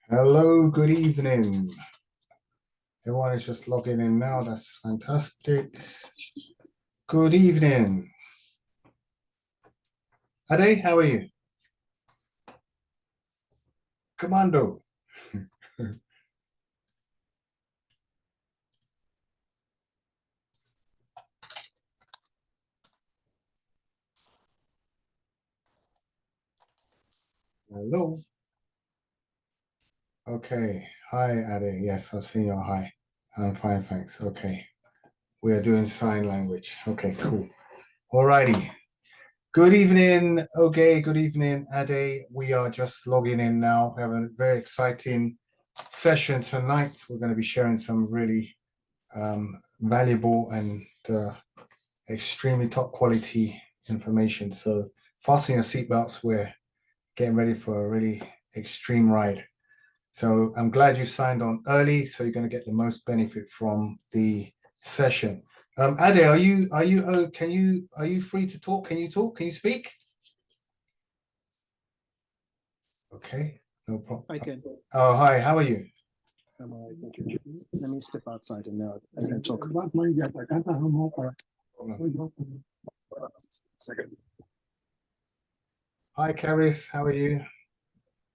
Hello, good evening. Everyone is just logging in now. That's fantastic. Good evening. Ade, how are you? Commando. Hello. Okay. Hi, Ade. Yes, I've seen your hi. I'm fine, thanks. Okay. We are doing sign language. Okay, cool. Alrighty. Good evening, okay. Good evening, Ade. We are just logging in now. We have a very exciting session tonight. We're going to be sharing some really valuable and extremely top quality information. So fasten your seatbelts. We're getting ready for a really extreme ride. So I'm glad you signed on early, so you're going to get the most benefit from the session. Ade, are you free to talk? Can you talk? Can you speak? Okay, no problem. I can. Oh, hi, how are you? I'm all right, thank you. Let me step outside and now I can talk. Second. Hi, Karis, how are you?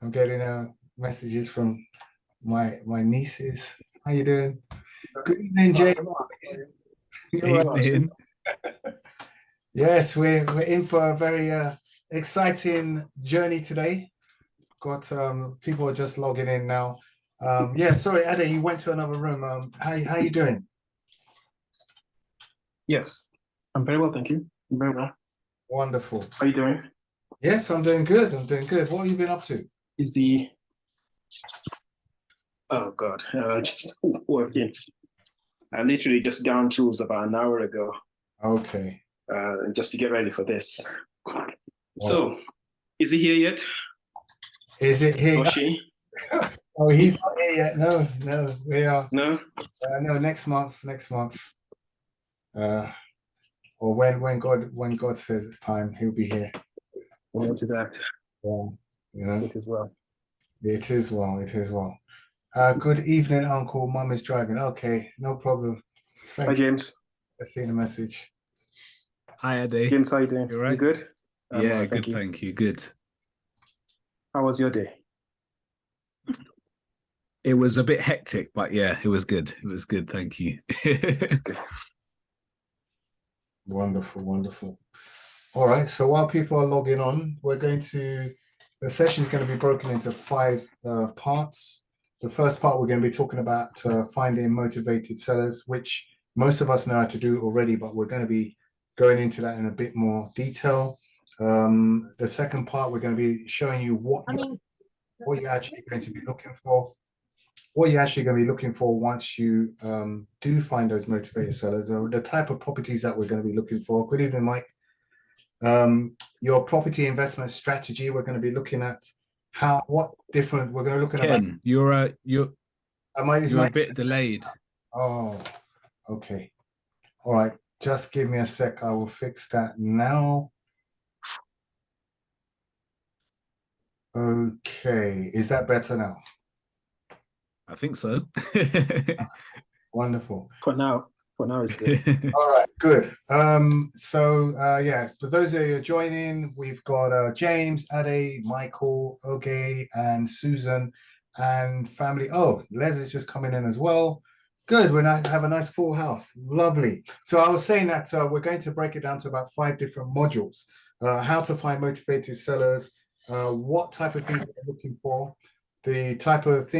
I'm getting messages from my nieces. How you doing? Good evening, Jay. Evening. Yes, we're in for a very exciting journey today. Got people are just logging in now. Yeah, sorry, Ade, you went to another room. How you doing? Yes, I'm very well, thank you. I'm very well. Wonderful. How are you doing? Yes, I'm doing good. I'm doing good. What have you been up to? Is the oh god, just working. I literally just down tools about an hour ago. Okay. Just to get ready for this. So, is he here yet? Is it here? Or she? Oh, he's not here yet. No, we are. No? No, next month. Or when God says it's time, he'll be here. Well, to that. Yeah, you know. It is well. It is well. It is well. Good evening, Uncle. Mum is driving. Okay, no problem. Hi, James. I see the message. Hi, Ade. James, how you doing? You right? You good? Yeah, good. Thank you. Good. How was your day? It was a bit hectic, but yeah, it was good. It was good. Thank you. Wonderful, wonderful. All right. So while people are logging on, the session is going to be broken into 5 parts. The first part, we're going to be talking about finding motivated sellers, which most of us know how to do already, but we're going to be going into that in a bit more detail. The second part, we're going to be showing you what you're actually going to be looking for. What you're actually going to be looking for once you do find those motivated sellers, or the type of properties that we're going to be looking for. Good evening, Mike. Your property investment strategy. We're going to be looking at we're going to look at Ken, you're a my bit delayed. Oh, okay. All right. Just give me a sec. I will fix that now. Okay. Is that better now? I think so. Wonderful. For now it's good. All right, good. Yeah, for those of you joining, we've got James, Ade, Michael, Oge, and Susan, and family. Oh, Les is just coming in as well. Good. We're going to have a nice full house. Lovely. So I was saying that we're going to break it down to about 5 different modules. How to find motivated sellers, what type of things we're looking for, the type of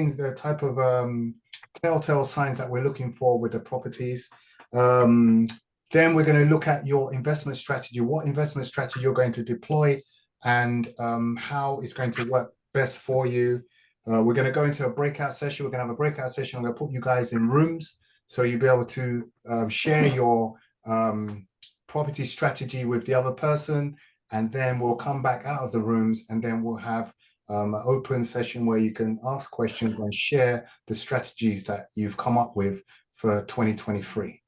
telltale signs that we're looking for with the properties. Then we're going to look at your investment strategy, what investment strategy you're going to deploy, and how it's going to work best for you. We're going to go into a breakout session. We're going to have a breakout session. I'm going to put you guys in rooms so you'll be able to share your property strategy with the other person, and then we'll come back out of the rooms, and then we'll have an open session where you can ask questions and share the strategies that you've come up with for 2023.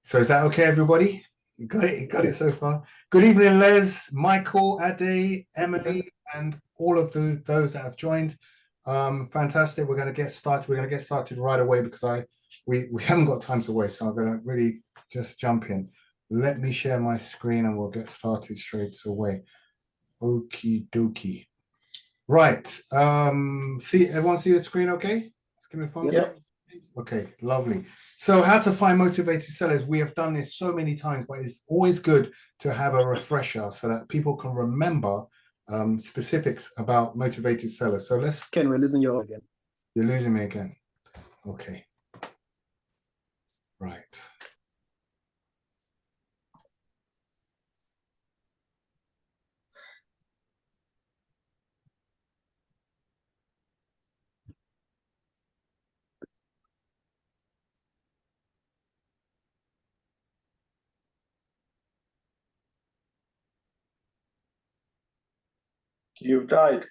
So is that okay, everybody? You got it? You got it so far? Good evening, Les, Michael, Ade, Emily, and all of those that have joined. Fantastic. We're going to get started. We're going to get started right away because we haven't got time to waste. So I'm going to really just jump in. Let me share my screen and we'll get started straight away. Okie dokie. Right. See, everyone see the screen okay? Just give me a thumbs Yep. up. Okay, lovely. So how to find motivated sellers. We have done this so many times, but it's always good to have a refresher so that people can remember specifics about motivated sellers. So let's, Ken, we're losing you again. you're losing me again. Okay. Right. You've died.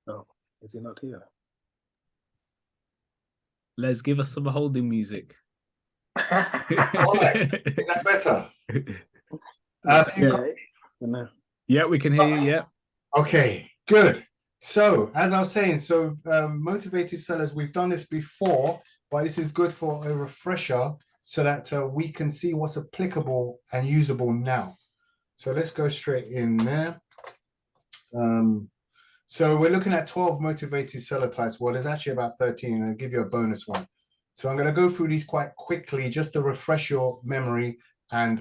Oh, is he not here? Les, give us some holding music. All right. Is that better? Yeah, we can hear you. Yeah. Okay, good. So, as I was saying, motivated sellers, we've done this before, but this is good for a refresher so that we can see what's applicable and usable now. So let's go straight in there. So we're looking at 12 motivated seller types. Well, there's actually about 13, and I'll give you a bonus one. So I'm going to go through these quite quickly just to refresh your memory and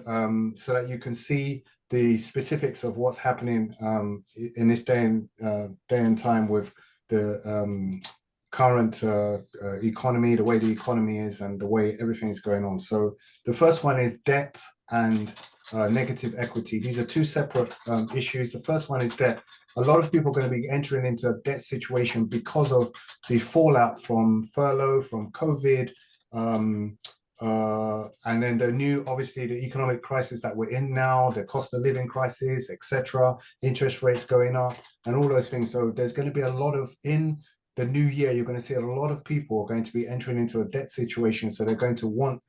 so that you can see the specifics of what's happening in this day and time with the current economy, the way the economy is and the way everything is going on. So the first one is debt and negative equity. These are two separate issues. The first one is debt. A lot of people are going to be entering into a debt situation because of the fallout from furlough, from COVID, and then the new, obviously, the economic crisis that we're in now, the cost of living crisis, etc., interest rates going up, and all those things. So there's going to be a lot of, in the new year, you're going to see a lot of people are going to be entering into a debt situation. So they're going to want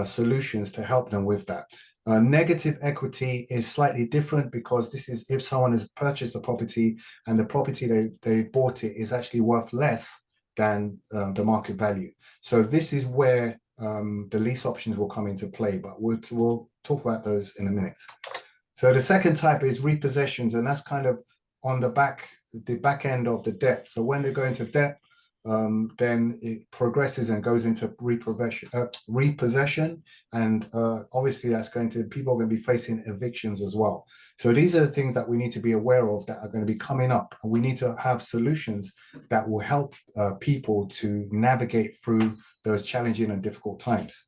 solutions to help them with that. Negative equity is slightly different because this is if someone has purchased a property and the property they bought it is actually worth less than the market value. So this is where the lease options will come into play, but we'll talk about those in a minute. So the second type is repossessions, and that's kind of on the back end of the debt. So when they go into debt, then it progresses and goes into repossession, and obviously that's people are going to be facing evictions as well. So these are the things that we need to be aware of that are going to be coming up, and we need to have solutions that will help people to navigate through those challenging and difficult times.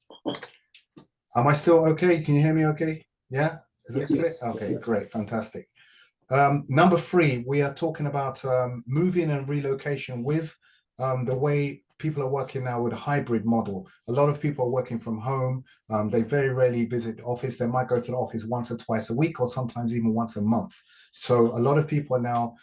Am I still okay? Can you hear me okay? Yeah? Yes. Okay, great, fantastic. Number 3, we are talking about moving and relocation with the way people are working now with a hybrid model. A lot of people are working from home. They very rarely visit the office. They might go to the office once or twice a week, or sometimes even once a month. So a lot of people are now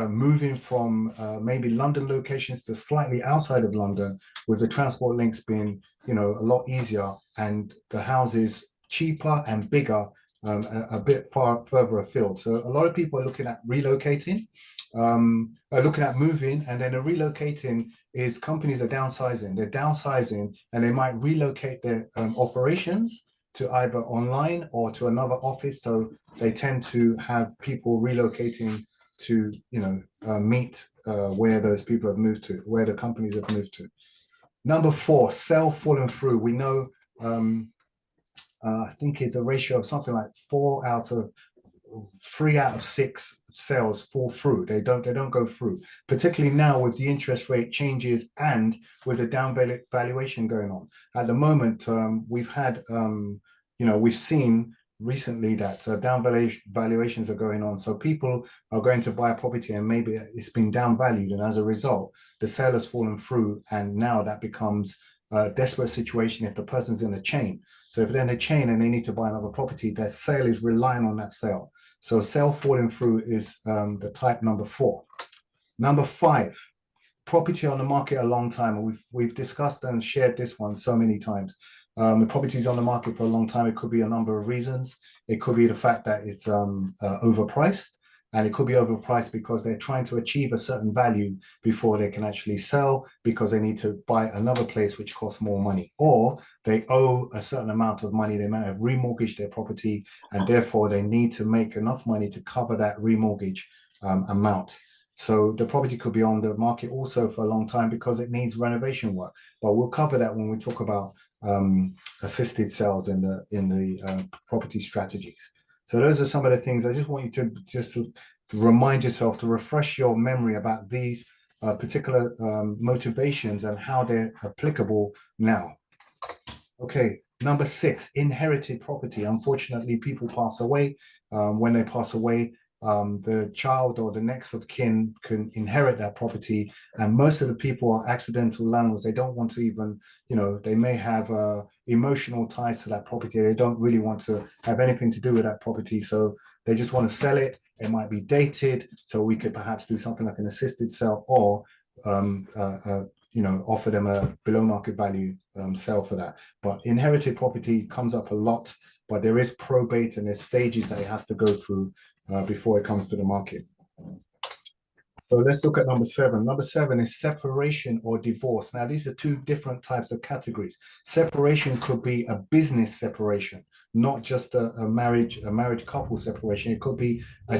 moving from maybe London locations to slightly outside of London, with the transport links being, a lot easier and the houses cheaper and bigger, a bit further afield. So a lot of people are looking at relocating, are looking at moving, and then the relocating is companies are downsizing. They're downsizing, and they might relocate their operations to either online or to another office. So they tend to have people relocating to, meet where those people have moved to, where the companies have moved to. Number 4, sell falling through. We know, I think it's a ratio of something like 3 out of 6 sales fall through. They don't go through, particularly now with the interest rate changes and with the down valuation going on. At the moment, we've had, we've seen recently that down valuations are going on. So people are going to buy a property and maybe it's been down valued, and as a result, the sale has fallen through, and now that becomes a desperate situation if the person's in a chain. So if they're in a chain and they need to buy another property, their sale is relying on that sale. So sale falling through is the type number 4. Number 5, property on the market a long time. We've discussed and shared this one so many times. The property is on the market for a long time. It could be a number of reasons. It could be the fact that it's overpriced. and it could be overpriced because they're trying to achieve a certain value before they can actually sell, because they need to buy another place which costs more money, or they owe a certain amount of money. They might have remortgaged their property, and therefore they need to make enough money to cover that remortgage amount. So the property could be on the market also for a long time because it needs renovation work. But we'll cover that when we talk about assisted sales in the property strategies. So those are some of the things. I just want you to remind yourself, to refresh your memory about these particular motivations and how they're applicable now. Okay, number 6, inherited property. Unfortunately, people pass away. When they pass away, the child or the next of kin can inherit that property, and most of the people are accidental landlords. They don't want to even, they may have emotional ties to that property. They don't really want to have anything to do with that property, so they just want to sell it. It might be dated, so we could perhaps do something like an assisted sale, or offer them a below market value sale for that. But inherited property comes up a lot, but there is probate and there's stages that it has to go through before it comes to the market. So let's look at number 7. Number 7 is separation or divorce. Now, these are two different types of categories. Separation could be a business separation, not just a marriage couple separation. It could be a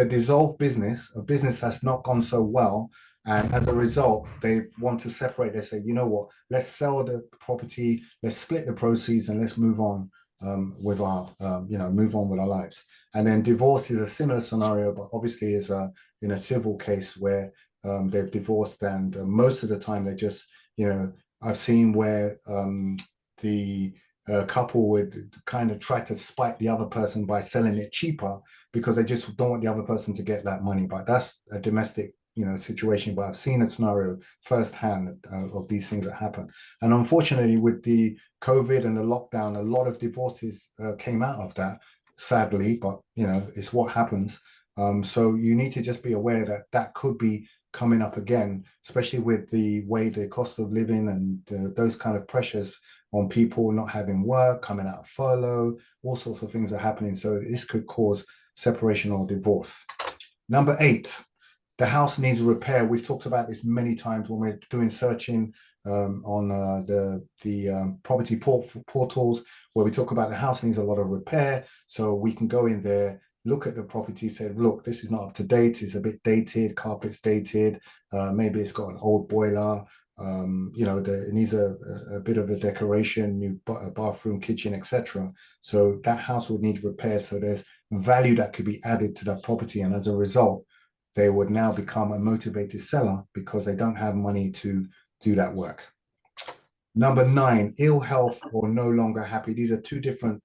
dissolved business, a business that's not gone so well, and as a result, they want to separate. They say, you know what, let's sell the property, let's split the proceeds, and let's move on with our, move on with our lives. And then divorce is a similar scenario, but obviously is in a civil case where they've divorced, and most of the time they just, I've seen where the couple would kind of try to spite the other person by selling it cheaper because they just don't want the other person to get that money. But that's a domestic situation, but I've seen a scenario firsthand of these things that happen. And unfortunately, with the COVID and the lockdown, a lot of divorces came out of that, sadly, but it's what happens. So you need to just be aware that that could be coming up again, especially with the way the cost of living and those kind of pressures on people not having work, coming out of furlough, all sorts of things are happening. So this could cause separation or divorce. Number 8, the house needs repair. We've talked about this many times when we're doing searching on the property portals, where we talk about the house needs a lot of repair. So we can go in there, look at the property, say, look, this is not up to date, it's a bit dated, carpet's dated, maybe it's got an old boiler, it needs a bit of a decoration, new bathroom, kitchen, etc. So that house would need repair. So there's value that could be added to that property, and as a result, they would now become a motivated seller because they don't have money to do that work. Number 9, ill health or no longer happy. These are two different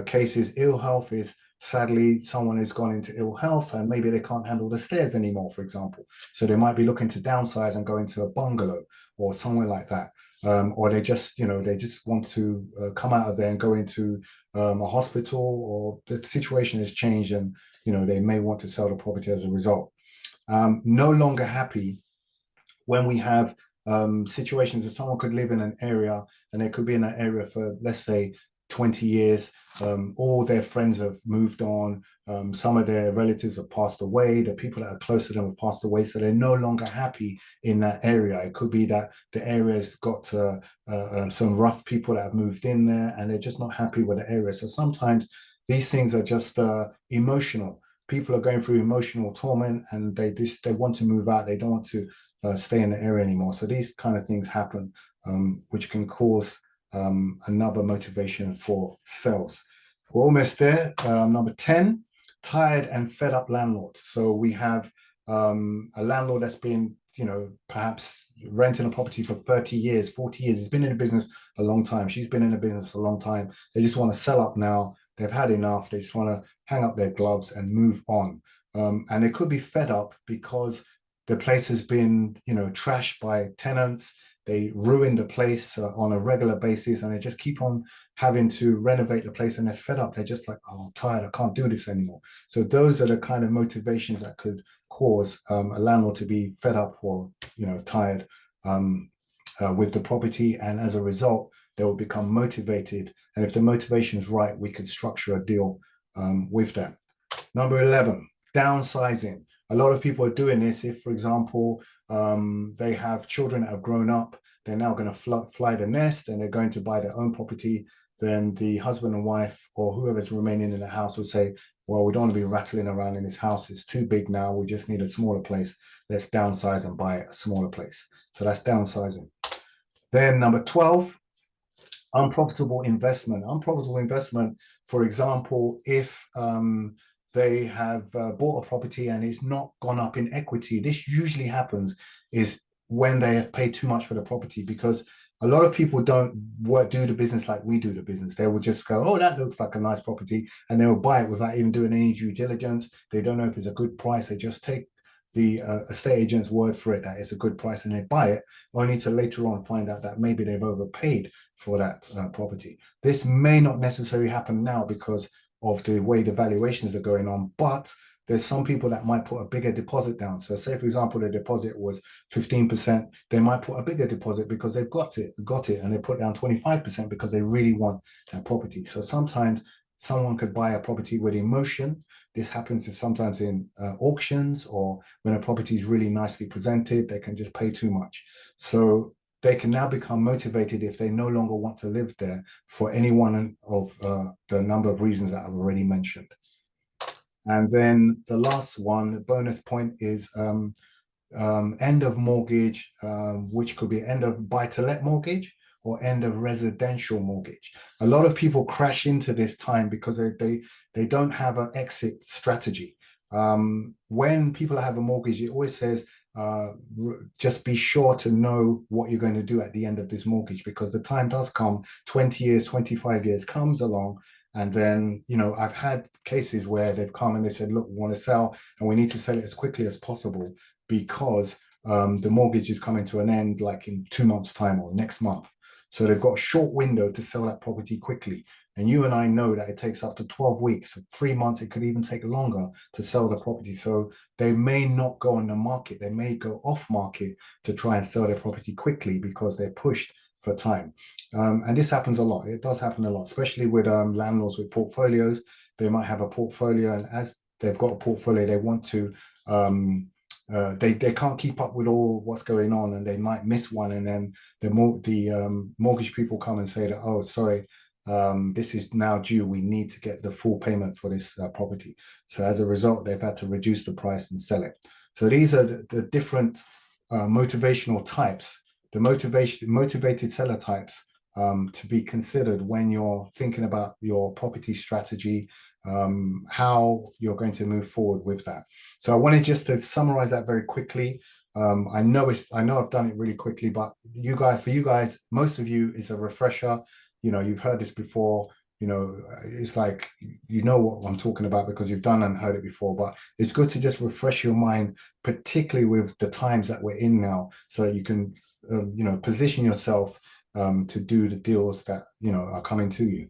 cases. Ill health is, sadly, someone has gone into ill health and maybe they can't handle the stairs anymore, for example. So they might be looking to downsize and go into a bungalow or somewhere like that. Or they just, they just want to come out of there and go into a hospital, or the situation has changed and, they may want to sell the property as a result. No longer happy, when we have situations that someone could live in an area and they could be in that area for, let's say, 20 years, all their friends have moved on, some of their relatives have passed away, the people that are close to them have passed away, so they're no longer happy in that area. It could be that the area's got some rough people that have moved in there and they're just not happy with the area. So sometimes these things are just emotional. People are going through emotional torment and they want to move out. They don't want to stay in the area anymore. So these kind of things happen, which can cause another motivation for sales. We're almost there. Number 10, tired and fed up landlords. So we have a landlord that's been, perhaps renting a property for 30 years, 40 years. He's been in the business a long time. She's been in the business a long time. They just want to sell up now. They've had enough. They just want to hang up their gloves and move on. And they could be fed up because the place has been, trashed by tenants. They ruin the place on a regular basis, and they just keep on having to renovate the place, and they're fed up. They're just like, oh, I'm tired, I can't do this anymore. So those are the kind of motivations that could cause a landlord to be fed up or, tired with the property. And as a result, they will become motivated. And if the motivation is right, we could structure a deal with them. Number 11, downsizing. A lot of people are doing this if, for example, they have children that have grown up, they're now going to fly the nest and they're going to buy their own property. Then the husband and wife or whoever's remaining in the house will say, well, we don't want to be rattling around in this house. It's too big now. We just need a smaller place. Let's downsize and buy a smaller place. So that's downsizing. Then number 12, unprofitable investment. Unprofitable investment, for example, if they have bought a property and it's not gone up in equity. This usually happens is when they have paid too much for the property, because a lot of people don't do the business like we do the business. They will just go, oh, that looks like a nice property, and they will buy it without even doing any due diligence. They don't know if it's a good price. They just take the estate agent's word for it that it's a good price and they buy it, only to later on find out that maybe they've overpaid for that property. This may not necessarily happen now because of the way the valuations are going on, but there's some people that might put a bigger deposit down. So say, for example, the deposit was 15%, they might put a bigger deposit because they've got it, and they put down 25% because they really want that property. So sometimes someone could buy a property with emotion. This happens sometimes in auctions, or when a property is really nicely presented, they can just pay too much. So they can now become motivated if they no longer want to live there for any one of the number of reasons that I've already mentioned. And then the last one, the bonus point, is end of mortgage, which could be end of buy-to-let mortgage or end of residential mortgage. A lot of people crash into this time because they don't have an exit strategy. When people have a mortgage, it always says, just be sure to know what you're going to do at the end of this mortgage, because the time does come, 20 years, 25 years comes along. And then, you know, I've had cases where they've come and they said, look, we want to sell and we need to sell it as quickly as possible because the mortgage is coming to an end like in 2 months' time or next month. So they've got a short window to sell that property quickly. And you and I know that it takes up to 12 weeks, 3 months, it could even take longer to sell the property. So they may not go on the market. They may go off market to try and sell their property quickly because they're pushed for time. And this happens a lot. It does happen a lot, especially with landlords with portfolios. They might have a portfolio, and as they've got a portfolio, they want to, they can't keep up with all what's going on, and they might miss one. And then the mortgage people come and say that, oh, sorry, this is now due. We need to get the full payment for this property. So as a result, they've had to reduce the price and sell it. So these are the different motivational types, the motivated seller types to be considered when you're thinking about your property strategy, how you're going to move forward with that. So I wanted just to summarize that very quickly. I know I've done it really quickly, but for you guys, most of you, it's a refresher. You know, you've heard this before. You know, it's like, you know what I'm talking about because you've done and heard it before, but it's good to just refresh your mind, particularly with the times that we're in now, so that you can, you know, position yourself to do the deals that, you know, are coming to you.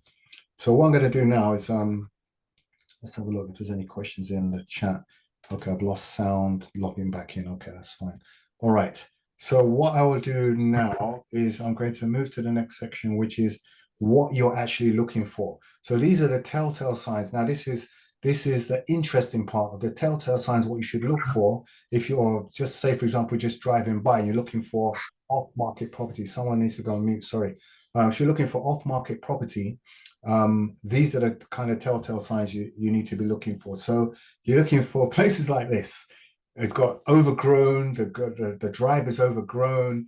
So what I'm going to do now is, let's have a look if there's any questions in the chat. Okay, I've lost sound, logging back in. Okay, that's fine. All right. So what I will do now is I'm going to move to the next section, which is what you're actually looking for. So these are the telltale signs. Now, this is the interesting part of the telltale signs, what you should look for if you're just, say, for example, just driving by and you're looking for off-market property. Someone needs to go on mute, sorry. If you're looking for off-market property, these are the kind of telltale signs you need to be looking for. So you're looking for places like this. It's got overgrown, the drive is overgrown,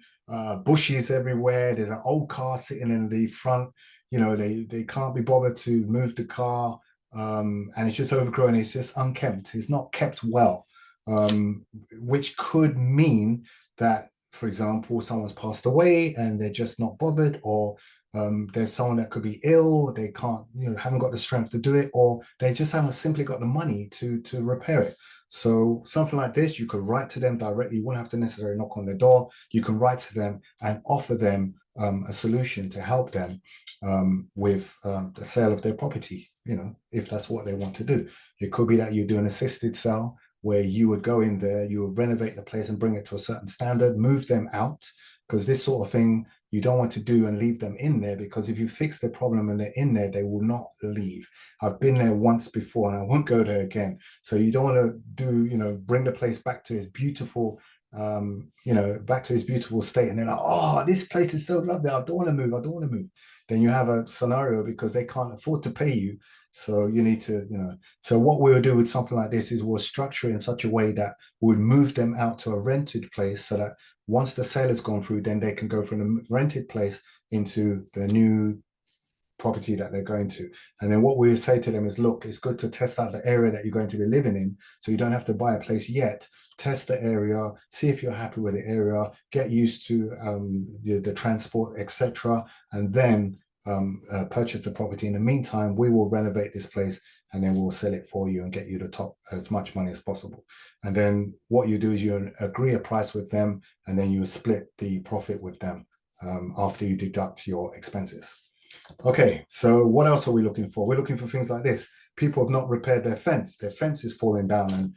bushes everywhere. There's an old car sitting in the front. You know, they can't be bothered to move the car, and it's just overgrown. It's just unkempt. It's not kept well, which could mean that, for example, someone's passed away and they're just not bothered, or there's someone that could be ill, they can't, you know, haven't got the strength to do it, or they just haven't simply got the money to repair it. So something like this, you could write to them directly. You wouldn't have to necessarily knock on their door. You can write to them and offer them a solution to help them with the sale of their property, you know, if that's what they want to do. It could be that you do an assisted sale where you would go in there, you would renovate the place and bring it to a certain standard, move them out, because this sort of thing you don't want to do and leave them in there, because if you fix the problem and they're in there, they will not leave. I've been there once before and I won't go there again. So you don't want to do, bring the place back to its beautiful, back to its beautiful state. And they're like, oh, this place is so lovely. I don't want to move. I don't want to move. Then you have a scenario because they can't afford to pay you. So you need to, so what we'll do with something like this is we'll structure it in such a way that we'll move them out to a rented place, so that once the sale has gone through, then they can go from the rented place into the new property that they're going to. And then what we say to them is, look, it's good to test out the area that you're going to be living in. So you don't have to buy a place yet. Test the area, see if you're happy with the area, get used to the transport, etc. And then purchase the property. In the meantime, we will renovate this place and then we'll sell it for you and get you the top as much money as possible. And then what you do is you agree a price with them, and then you split the profit with them after you deduct your expenses. Okay, so what else are we looking for? We're looking for things like this. People have not repaired their fence. Their fence is falling down. And,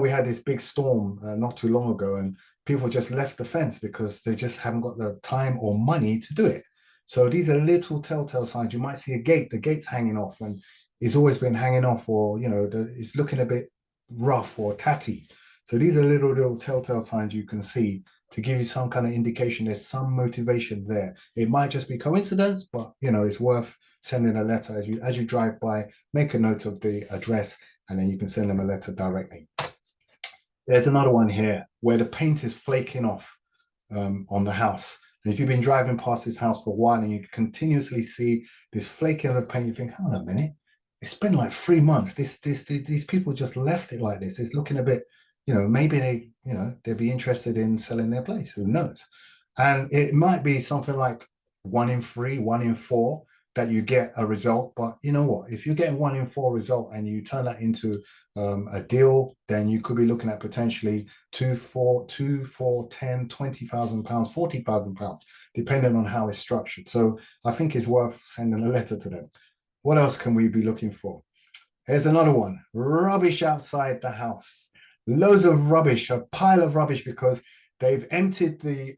we had this big storm not too long ago, and people just left the fence because they just haven't got the time or money to do it. So these are little telltale signs. You might see a gate, the gate's hanging off and it's always been hanging off, or, it's looking a bit rough or tatty. So these are little telltale signs you can see to give you some kind of indication there's some motivation there. It might just be coincidence, but it's worth sending a letter as you drive by. Make a note of the address, and then you can send them a letter directly. There's another one here where the paint is flaking off on the house. And if you've been driving past this house for a while and you continuously see this flaking of the paint, you think, hold on a minute, it's been like 3 months. These people just left it like this. It's looking a bit, maybe they'd be interested in selling their place. Who knows? And it might be something like 1 in 3, 1 in 4 that you get a result. But you know what? If you're getting 1 in 4 result and you turn that into a deal, then you could be looking at potentially 2, 4, 10, 20,000 pounds, 40,000 pounds, depending on how it's structured. So I think it's worth sending a letter to them. What else can we be looking for? Here's another one. Rubbish outside the house. Loads of rubbish, a pile of rubbish, because they've emptied the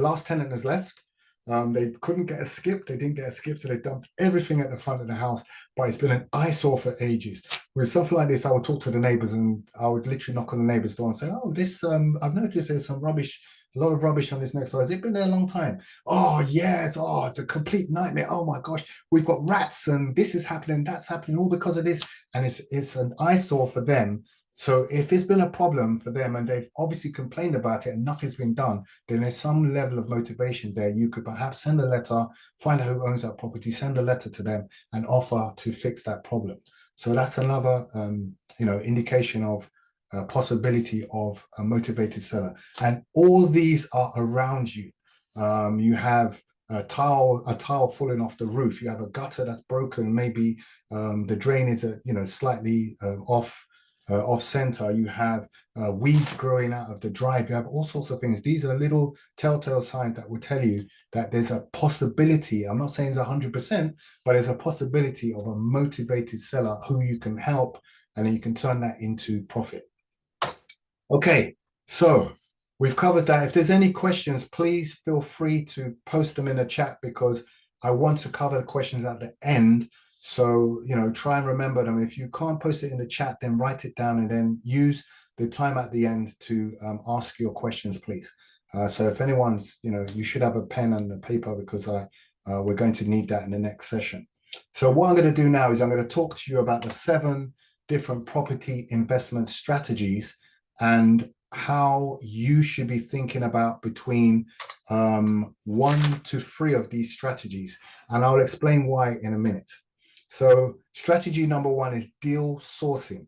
last tenant has left. They couldn't get a skip. They didn't get a skip, so they dumped everything at the front of the house. But it's been an eyesore for ages. With something like this, I would talk to the neighbors, and I would literally knock on the neighbor's door and say, "Oh, this I've noticed there's some rubbish, a lot of rubbish on this next door. Has it been there a long time?" "Oh yes, it's a complete nightmare. Oh my gosh, we've got rats and this is happening, that's happening, all because of this." And it's an eyesore for them. So if it's been a problem for them and they've obviously complained about it and nothing's been done, then there's some level of motivation there. You could perhaps send a letter, find out who owns that property, send a letter to them and offer to fix that problem. So that's another, indication of a possibility of a motivated seller. And all these are around you. You have a tile falling off the roof. You have a gutter that's broken. Maybe the drain is slightly off center. You have weeds growing out of the drive. You have all sorts of things. These are little telltale signs that will tell you that there's a possibility. I'm not saying it's 100%, but there's a possibility of a motivated seller who you can help, and then you can turn that into profit. Okay, so we've covered that. If there's any questions, please feel free to post them in the chat, because I want to cover the questions at the end. So, try and remember them. If you can't post it in the chat, then write it down and then use the time at the end to ask your questions, please. So if anyone's, you should have a pen and a paper, because we're going to need that in the next session. So what I'm going to do now is I'm going to talk to you about the 7 different property investment strategies and how you should be thinking about between 1 to 3 of these strategies. And I'll explain why in a minute. So strategy number 1 is deal sourcing.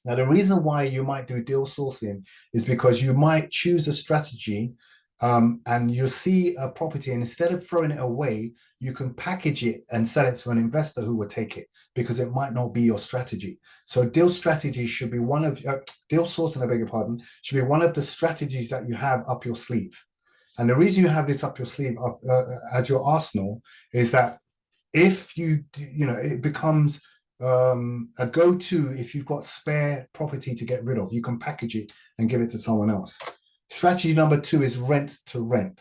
Now, the reason why you might do deal sourcing is because you might choose a strategy and you'll see a property, and instead of throwing it away, you can package it and sell it to an investor who will take it, because it might not be your strategy. So deal strategy should be one of deal sourcing, I beg your pardon, should be one of the strategies that you have up your sleeve. And the reason you have this up your sleeve as your arsenal is that if it becomes a go-to if you've got spare property to get rid of, you can package it and give it to someone else. Strategy number 2 is rent to rent.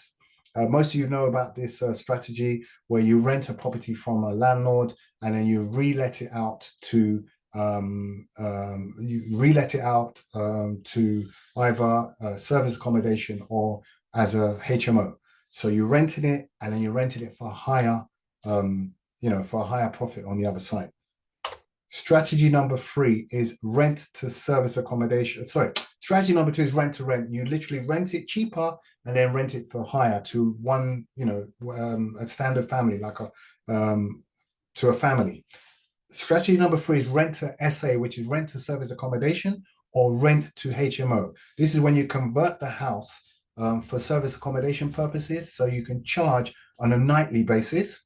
Most of you know about this strategy where you rent a property from a landlord and then you re-let it out to either service accommodation or as a HMO. So you rented it and then you rented it for a higher, for a higher profit on the other side. Strategy number 3 is rent to service accommodation. Sorry, strategy number 2 is rent to rent. You literally rent it cheaper and then rent it for higher to one, a standard family, like to a family. Strategy number 3 is rent to SA, which is rent to service accommodation or rent to HMO. This is when you convert the house for service accommodation purposes, so you can charge on a nightly basis,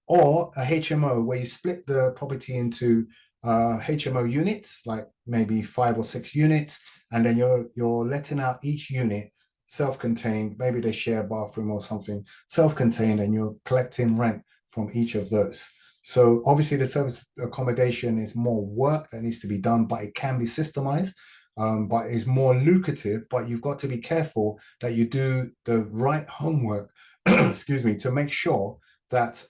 or a HMO where you split the property into HMO units, like maybe 5 or 6 units, and then you're letting out each unit self-contained. Maybe they share a bathroom or something, self-contained, and you're collecting rent from each of those. So obviously the service accommodation is more work that needs to be done, but it can be systemized, but it's more lucrative. But you've got to be careful that you do the right homework, excuse me, to make sure that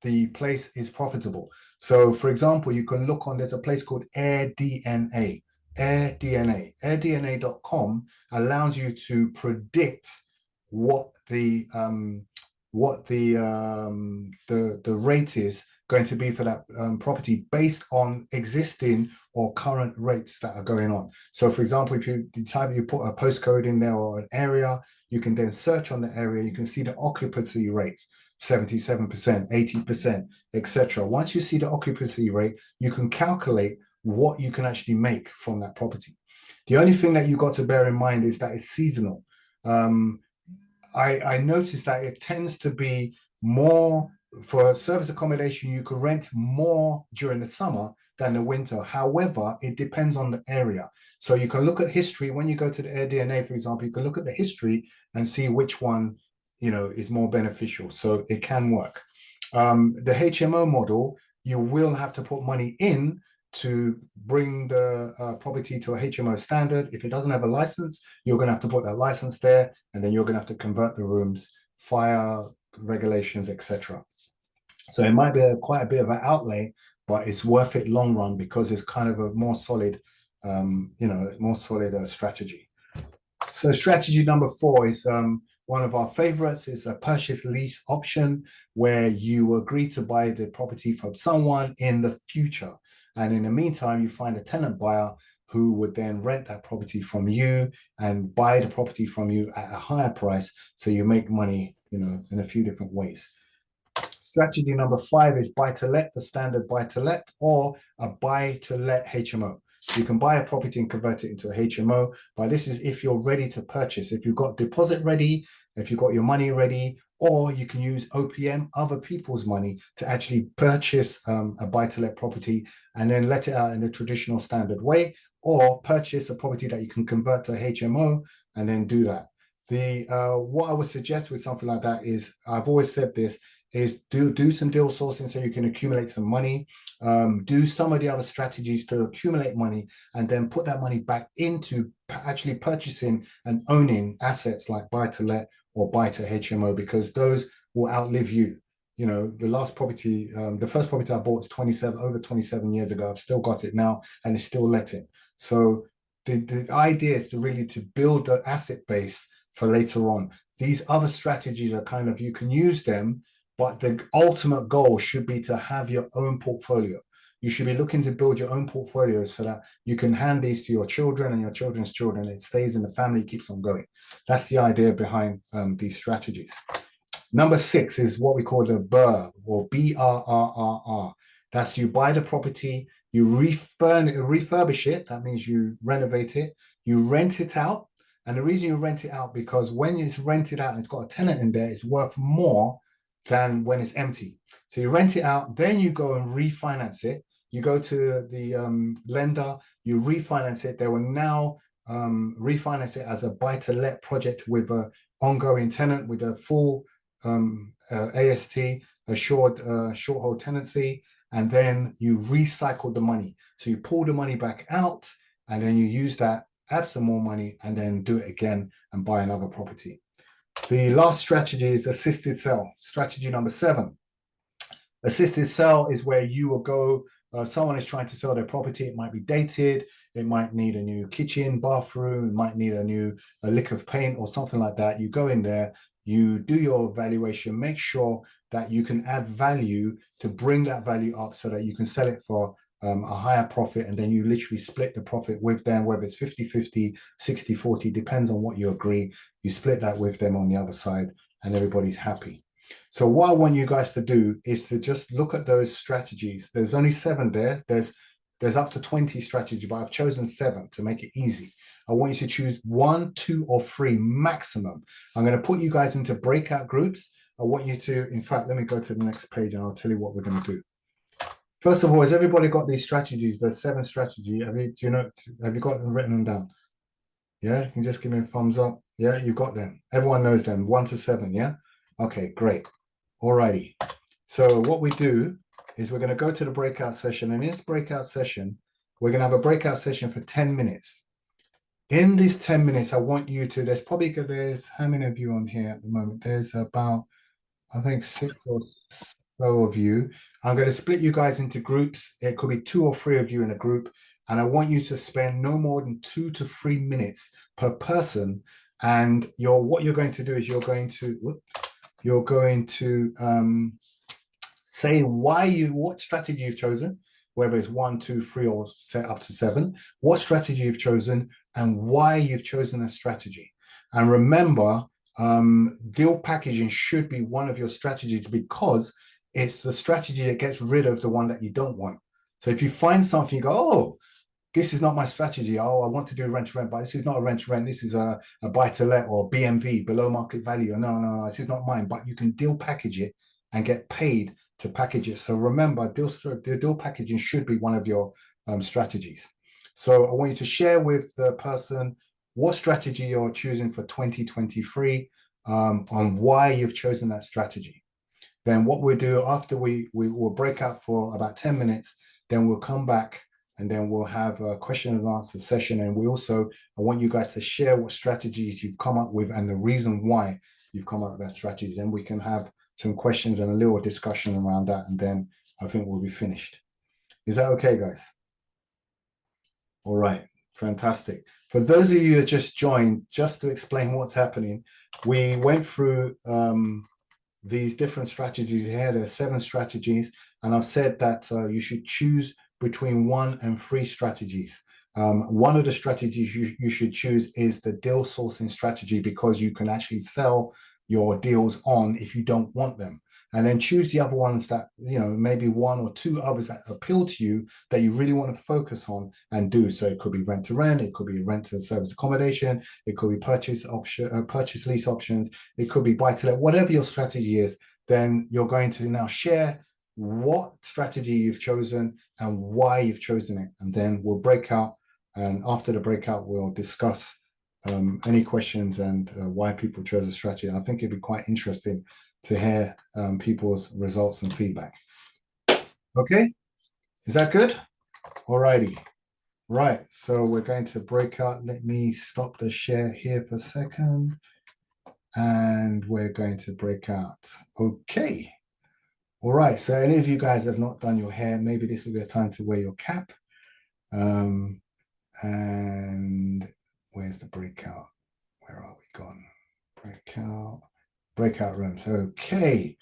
the place is profitable. So for example, you can look on, there's a place called AirDNA. AirDNA.com allows you to predict what the rate is going to be for that property based on existing or current rates that are going on. So for example, if you put a postcode in there or an area, you can then search on the area, you can see the occupancy rate, 77%, 80%, etc. Once you see the occupancy rate, you can calculate what you can actually make from that property. The only thing that you got to bear in mind is that it's seasonal. I noticed that it tends to be more for service accommodation. You could rent more during the summer than the winter. However, it depends on the area. So you can look at history. When you go to the AirDNA, for example, you can look at the history and see which one, is more beneficial. So it can work. The HMO model, you will have to put money in to bring the property to a HMO standard. If it doesn't have a license, you're going to have to put that license there, and then you're going to have to convert the rooms, fire regulations, etc. So it might be quite a bit of an outlay, but it's worth it long run because it's kind of a more solid, strategy. So strategy number 4 is one of our favorites, is a purchase lease option, where you agree to buy the property from someone in the future. And in the meantime, you find a tenant buyer who would then rent that property from you and buy the property from you at a higher price. So you make money, in a few different ways. Strategy number 5 is buy to let, the standard buy to let, or a buy to let HMO. You can buy a property and convert it into a HMO, but this is if you're ready to purchase, if you've got deposit ready, if you've got your money ready, or you can use OPM, other people's money, to actually purchase a buy-to-let property and then let it out in the traditional standard way, or purchase a property that you can convert to a HMO and then do that. What I would suggest with something like that is, I've always said this, is do some deal sourcing so you can accumulate some money. Do some of the other strategies to accumulate money and then put that money back into actually purchasing and owning assets like buy-to-let or buy-to-HMO, because those will outlive you. The last property, the first property I bought is over 27 years ago. I've still got it now and it's still letting. So the idea is to build the asset base for later on. These other strategies are kind of, you can use them, but the ultimate goal should be to have your own portfolio. You should be looking to build your own portfolio so that you can hand these to your children and your children's children. It stays in the family, keeps on going. That's the idea behind these strategies. Number 6 is what we call the BRRRR, or BRRRR. That's, you buy the property, you refurbish it. That means you renovate it, you rent it out. And the reason you rent it out, because when it's rented out and it's got a tenant in there, it's worth more than when it's empty. So you rent it out, then you go and refinance it. You go to the lender, you refinance it. They will now refinance it as a buy-to-let project with an ongoing tenant, with a full AST, assured short hold tenancy, and then you recycle the money. So you pull the money back out, and then you use that, add some more money, and then do it again and buy another property. The last strategy is assisted sell, strategy number 7. Assisted sell is where you will go, someone is trying to sell their property. It might be dated. It might need a new kitchen, bathroom. It might need a lick of paint or something like that. You go in there, you do your valuation, make sure that you can add value to bring that value up so that you can sell it for a higher profit. And then you literally split the profit with them, whether it's 50-50, 60-40, depends on what you agree. You split that with them on the other side and everybody's happy. So what I want you guys to do is to just look at those strategies. There's only 7 there. There's up to 20 strategies, but I've chosen 7 to make it easy. I want you to choose 1, 2, or 3 maximum. I'm going to put you guys into breakout groups. I want you to, in fact, let me go to the next page and I'll tell you what we're going to do. First of all, has everybody got these strategies, the 7 strategy? Have you got them written down? Yeah, you can just give me a thumbs up. Yeah, you got them. Everyone knows them, 1 to 7, yeah? Okay, great. Alrighty. So what we do is we're going to go to the breakout session. And in this breakout session, we're going to have a breakout session for 10 minutes. In these 10 minutes, I want you to, there's how many of you on here at the moment? There's about, I think 6 or so of you. I'm going to split you guys into groups. It could be 2 or 3 of you in a group. And I want you to spend no more than 2 to 3 minutes per person. And what you're going to do is you're going to say what strategy you've chosen, whether it's 1, 2, 3, or set up to 7, what strategy you've chosen and why you've chosen a strategy. And remember, deal packaging should be one of your strategies because it's the strategy that gets rid of the one that you don't want. So if you find something, you go, oh, this is not my strategy. Oh, I want to do rent to rent, but this is not a rent to rent. This is a buy to let or BMV, below market value. No, this is not mine. But you can deal package it and get paid to package it. So remember, deal packaging should be one of your strategies. So I want you to share with the person what strategy you're choosing for 2023, on why you've chosen that strategy. Then what we'll do after we will break out for about 10 minutes, then we'll come back and then we'll have a question and answer session. And I want you guys to share what strategies you've come up with and the reason why you've come up with that strategy. Then we can have some questions and a little discussion around that. And then I think we'll be finished. Is that okay, guys? All right, fantastic. For those of you that just joined, just to explain what's happening, we went through these different strategies here. There are 7 strategies. And I've said that you should choose between 1 and 3 strategies. One of the strategies you should choose is the deal sourcing strategy because you can actually sell your deals on if you don't want them. And then choose the other ones that, maybe 1 or 2 others that appeal to you that you really want to focus on and do. So it could be rent to rent, it could be rent to service accommodation, it could be purchase lease options, it could be buy to let, whatever your strategy is. Then you're going to now share what strategy you've chosen and why you've chosen it. And then we'll break out. And after the breakout, we'll discuss any questions and why people chose a strategy. And I think it'd be quite interesting to hear people's results and feedback. Okay, is that good? Alrighty. Right, so we're going to break out. Let me stop the share here for a second. And we're going to break out. Okay. All right, so any of you guys have not done your hair, maybe this will be a time to wear your cap. And where's the breakout? Where are we gone? Breakout rooms. Okay.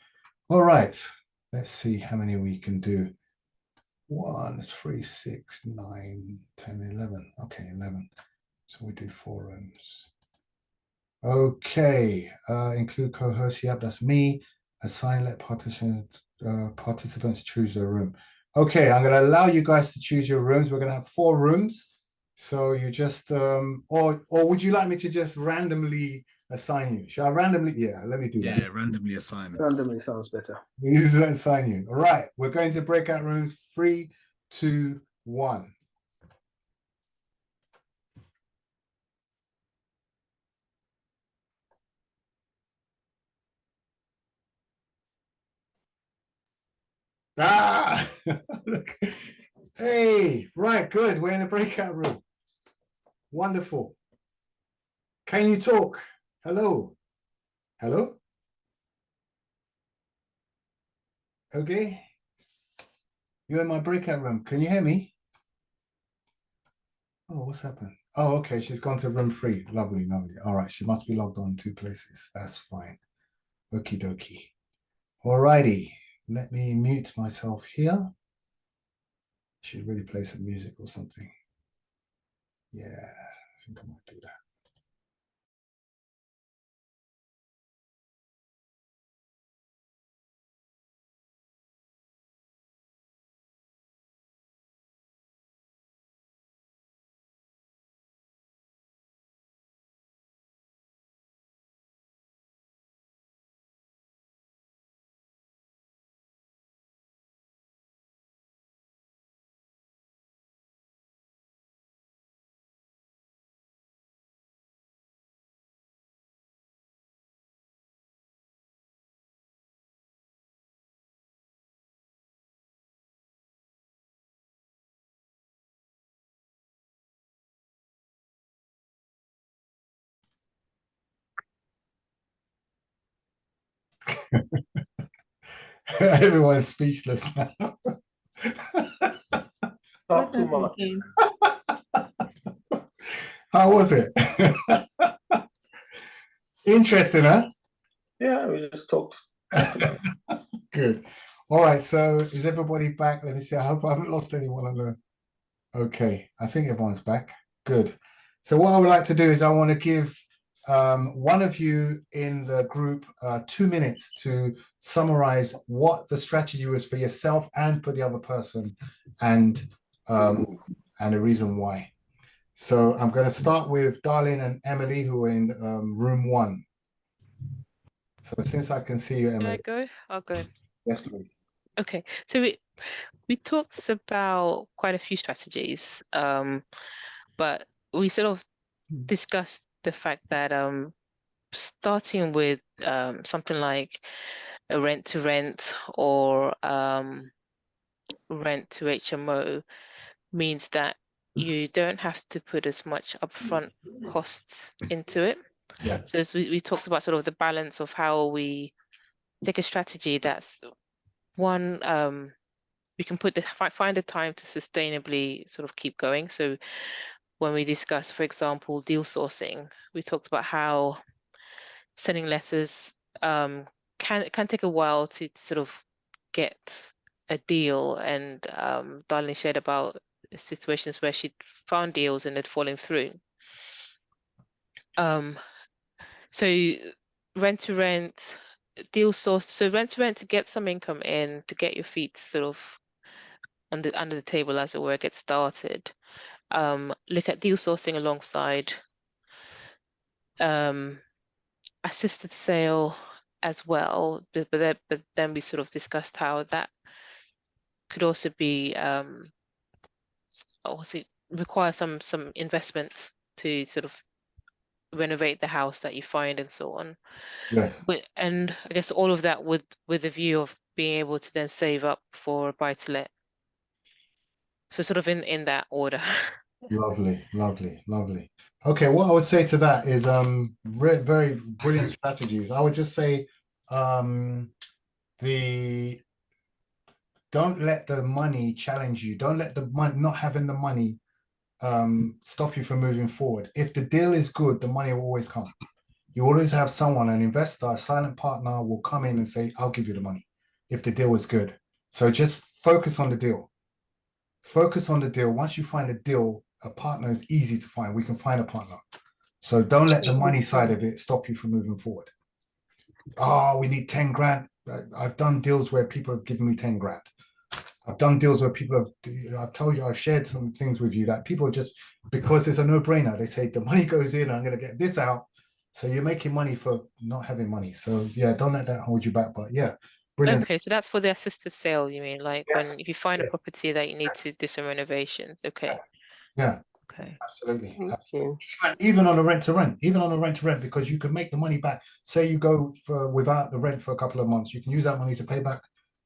All right. Let's see how many we can do. 1, 3, 6, 9, 10, 11. Okay, 11. So we do 4 rooms. Okay. Include co-host. Yep, that's me. Assign, let participants choose their room. Okay, I'm going to allow you guys to choose your rooms. We're going to have 4 rooms. So you just, or would you like me to just randomly assign you? Shall I randomly? Yeah, let me do that. Yeah, randomly assign. Randomly sounds better. Assign you. All right, we're going to breakout rooms. 3, 2, 1. Ah, look. Hey, right, good. We're in a breakout room. Wonderful. Can you talk? Hello. Hello? Okay. You're in my breakout room. Can you hear me? Oh, what's happened? Oh, okay. She's gone to room 3. Lovely, lovely. All right. She must be logged on 2 places. That's fine. Okie dokie. All righty. Let me mute myself here. Should really play some music or something. Yeah, I think I might do that. Everyone's speechless now. Talk too much. How was it? Interesting, huh? Yeah, we just talked. Good. All right. So is everybody back? Let me see. I hope I haven't lost anyone on the. Okay. I think everyone's back. Good. So what I would like to do is I want to give one of you in the group 2 minutes to summarize what the strategy was for yourself and for the other person, and the reason why. So I'm going to start with Darlene and Emily, who are in room 1. So since I can see you, Can I Emily, go? I'll go. yes, please. Okay, so we talked about quite a few strategies, but we sort of discussed the fact that starting with something like a rent to rent or rent to HMO means that you don't have to put as much upfront costs into it. Yes. So as we talked about sort of the balance of how we take a strategy that's one, we can find the time to sustainably sort of keep going. So when we discuss, for example, deal sourcing, we talked about how sending letters can take a while to sort of get a deal, and Darlene shared about situations where she'd found deals and they'd fallen through. So rent to rent, deal source. So rent to rent to get some income in, to get your feet sort of under the table, as it were, get started. Look at deal sourcing alongside assisted sale as well. But then we sort of discussed how that could also be require some investment to sort of renovate the house that you find and so on. Yes. And I guess all of that with the view of being able to then save up for buy to let. So sort of in that order. Lovely, lovely, lovely. Okay, what I would say to that is very brilliant strategies. I would just say the don't let the money challenge you. Don't let the money, not having the money stop you from moving forward. If the deal is good, the money will always come. You always have someone, an investor, a silent partner will come in and say, I'll give you the money if the deal is good. So just focus on the deal. Focus on the deal. Once you find a deal, a partner is easy to find. We can find a partner. So don't let the money side of it stop you from moving forward. Oh, we need 10 grand. I've done deals where people have given me 10 grand. I've done deals where people have, I've told you, I've shared some things with you that people just, because it's a no-brainer, they say the money goes in, I'm going to get this out. So you're making money for not having money. So yeah, don't let that hold you back. But yeah, brilliant. Okay, so that's for the assisted sale, you mean? Like Yes, when if you find a yes, property that you need yes. to do some renovations. Okay. Yeah, Okay. absolutely. Okay. Even on a rent to rent, because you can make the money back. Say you go for without the rent for a couple of months, you can use that money to pay back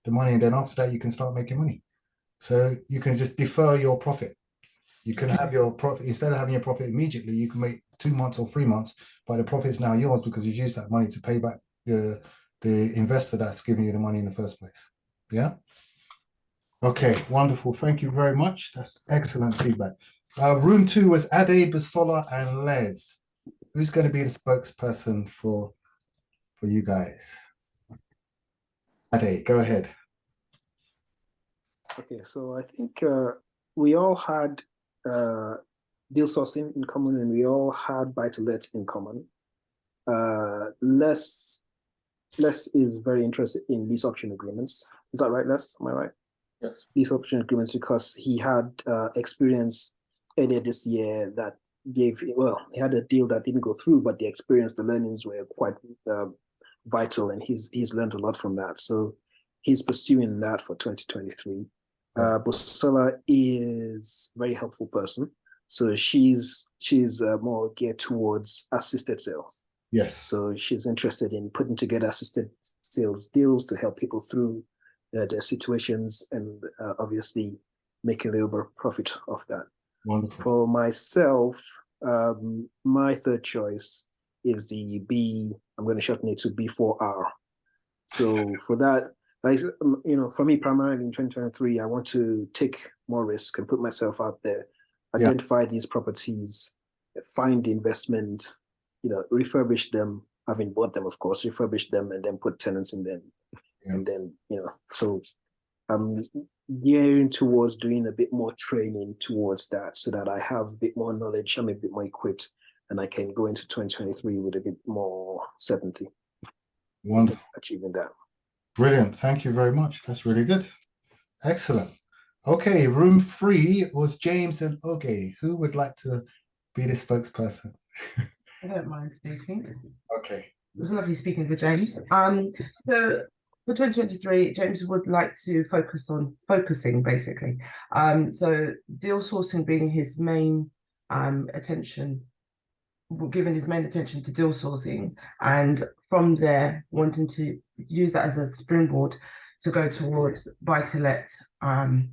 the money, and then after that you can start making money. So you can just defer your profit. You can have your profit instead of having your profit immediately. You can 2 months or 3 months, but the profit is now yours because you've used that money to pay back the investor that's giving you the money in the first place. Yeah. Okay, wonderful. Thank you very much. That's excellent feedback. Room 2 was Ade, Basola, and Les. Who's going to be the spokesperson for you guys? Ade, go ahead. Okay, so I think we all had deal sourcing in common, and we all had buy-to-let in common. Les is very interested in lease option agreements. Is that right, Les? Am I right? Yes. Lease option agreements, because he had experience earlier this year that gave, well, he had a deal that didn't go through, but the experience, the learnings were quite vital, and he's learned a lot from that. So he's pursuing that for 2023. Busola is a very helpful person. So she's more geared towards assisted sales. Yes. So she's interested in putting together assisted sales deals to help people through their situations, and obviously make a little bit of profit off that. Wonderful. For myself, my third choice is the B. I'm going to shorten it to B4R. So for that, like, for me, primarily in 2023, I want to take more risk and put myself out there, identify these properties, find the investment, refurbish them, having bought them, of course, refurbish them, and then put tenants in them. Yeah. And then, so I'm gearing towards doing a bit more training towards that, so that I have a bit more knowledge, I'm a bit more equipped, and I can go into 2023 with a bit more certainty. Wonderful. Achieving that. Brilliant. Thank you very much. That's really good. Excellent. Okay, room 3 was James and Oge. Who would like to be the spokesperson? I don't mind speaking. Okay. It was lovely speaking with James. So for 2023, James would like to focus on focusing, basically. So deal sourcing being his main attention, giving his main attention to deal sourcing, and from there wanting to use that as a springboard to go towards buy-to-let.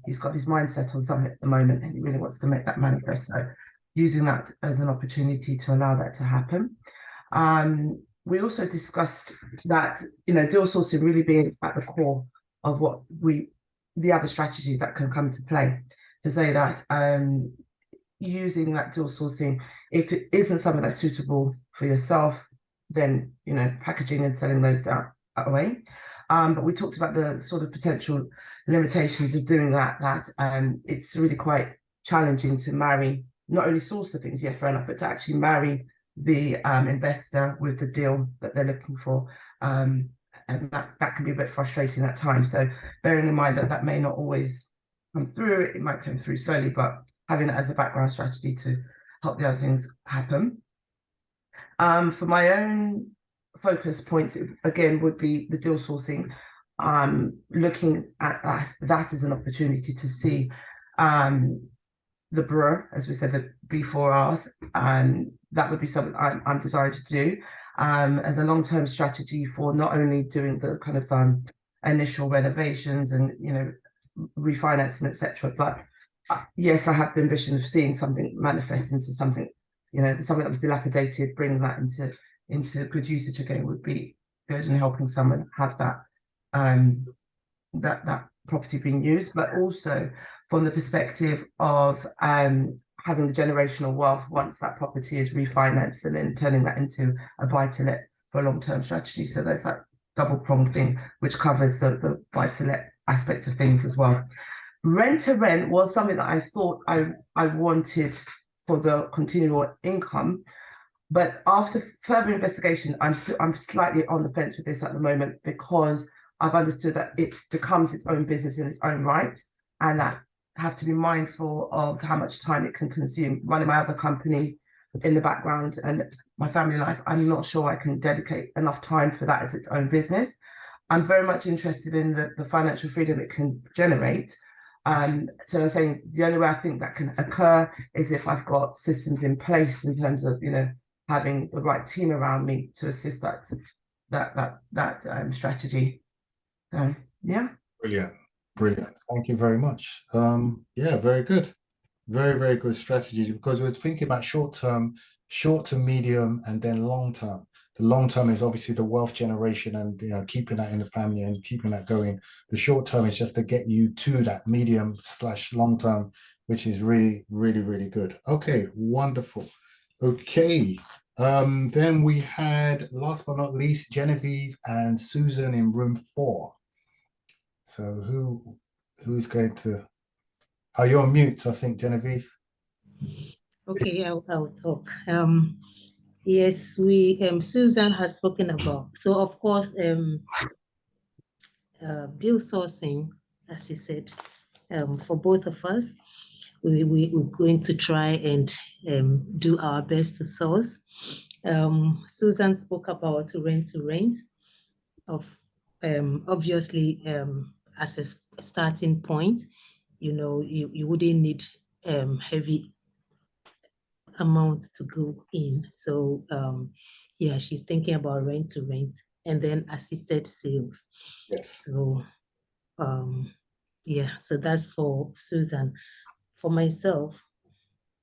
He's got his mindset on something at the moment, and he really wants to make that manifest. So using that as an opportunity to allow that to happen. We also discussed that, deal sourcing really being at the core of what the other strategies that can come to play, to say that using that deal sourcing, if it isn't something that's suitable for yourself, then, packaging and selling those down away. But we talked about the sort of potential limitations of doing that it's really quite challenging to marry, not only source the things, fair enough, but to actually marry the investor with the deal that they're looking for. And that can be a bit frustrating at times. So bearing in mind that may not always come through, it might come through slowly, but having it as a background strategy to help the other things happen. For my own focus points, again, would be the deal sourcing, looking at that as an opportunity to see the BRR, as we said, the B4Rs, that would be something I'm desiring to do as a long-term strategy for not only doing the kind of initial renovations and refinancing, etc. But yes, I have the ambition of seeing something manifest into something, something that was dilapidated, bringing that into good usage again would be good, and helping someone have that that property being used, but also from the perspective of having the generational wealth once that property is refinanced, and then turning that into a buy-to-let for a long-term strategy. So there's that double-pronged thing, which covers the buy-to-let aspect of things as well. Rent-to-rent was something that I thought I wanted for the continual income, but after further investigation, I'm slightly on the fence with this at the moment, because I've understood that it becomes its own business in its own right, and that I have to be mindful of how much time it can consume. Running my other company in the background and my family life, I'm not sure I can dedicate enough time for that as its own business. I'm very much interested in the financial freedom it can generate. So I'm saying the only way I think that can occur is if I've got systems in place in terms of, having the right team around me to assist that strategy. So yeah. Brilliant. Thank you very much. Very good. Very, very good strategies, because we're thinking about short term short to medium, and then long term. The long term is obviously the wealth generation and keeping that in the family and keeping that going. The short term is just to get you to that medium / long term, which is really, really, really good. Okay, wonderful. Okay. Then we had, last but not least, Genevieve and Susan in room 4. So who's going to? Oh, you're on mute, I think, Genevieve. Okay, I'll talk. Yes, Susan has spoken about. So of course, deal sourcing, as you said, for both of us, we're going to try and do our best to source. Susan spoke about rent to rent, obviously as a starting point. You wouldn't need heavy amount to go in. So yeah, she's thinking about rent to rent and then assisted sales. Yes. So yeah, so that's for Susan. For myself,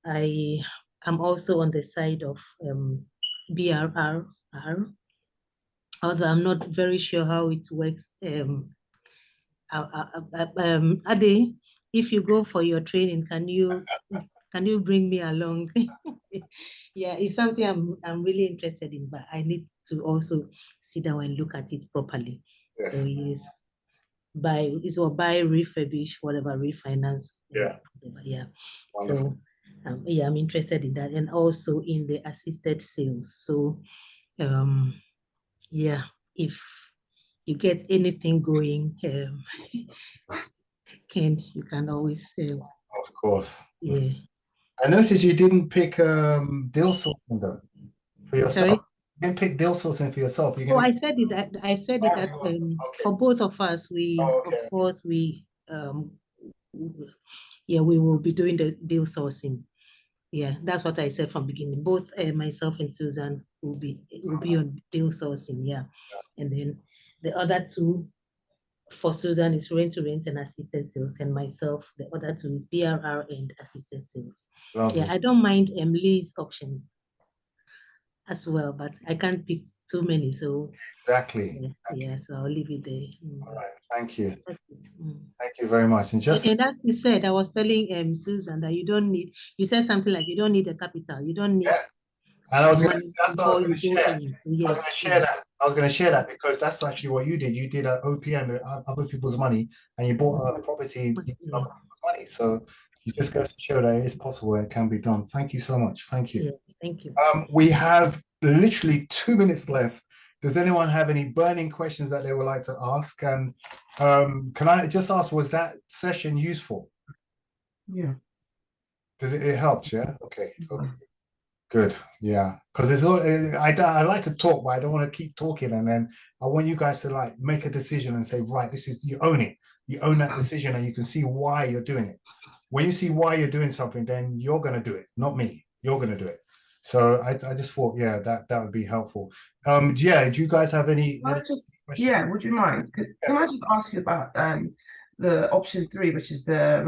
I am also on the side of BRR, although I'm not very sure how it works. Ade, if you go for your training, can you bring me along? Yeah, it's something I'm really interested in, but I need to also sit down and look at it properly. Yes. So yes, buy, refurbish, whatever, refinance. Yeah. Whatever, yeah. Wonderful. So yeah, I'm interested in that, and also in the assisted sales. So yeah, if you get anything going, Ken, you can always Of course. yeah. I noticed you didn't pick deal sourcing though for yourself. Sorry? You didn't pick deal sourcing for yourself. You're Oh, gonna... I said it that Okay. for both of us, we Okay. of course we yeah, we will be doing the deal sourcing. Yeah, that's what I said from beginning. Both myself and Susan will be on deal sourcing, yeah. And then the other two for Susan is rent to rent and assisted sales, and myself, the other two is BRR and assisted sales. Lovely. Yeah, I don't mind lease options as well, but I can't pick too many, so Exactly. yeah, so I'll leave it there. All right. Thank you. That's it. Thank you very much. And just And as you said, I was telling Susan that you said something like you don't need the capital, you don't need and I was money that's what I was before going you to go share. in. So I was yes, going to share that. I was going to share that because that's actually what you did. You did an OPM with other people's money, and you bought a property using other people's money. So you just go to show that it is possible and it can be done. Thank you so much. Thank you. Yeah, thank you. We have literally 2 minutes left. Does anyone have any burning questions that they would like to ask? And can I just ask, was that session useful? Yeah. Does it helped? Yeah. Okay. Okay. Good. Yeah. Because it's all I like to talk, but I don't want to keep talking. And then I want you guys to like make a decision and say, right, this is, you own it. You own that decision and you can see why you're doing it. When you see why you're doing something, then you're going to do it, not me. You're going to do it. So I just thought, yeah, that would be helpful. Yeah, do you guys have any questions? Yeah, would you mind? Can I just ask you about the option 3, which is the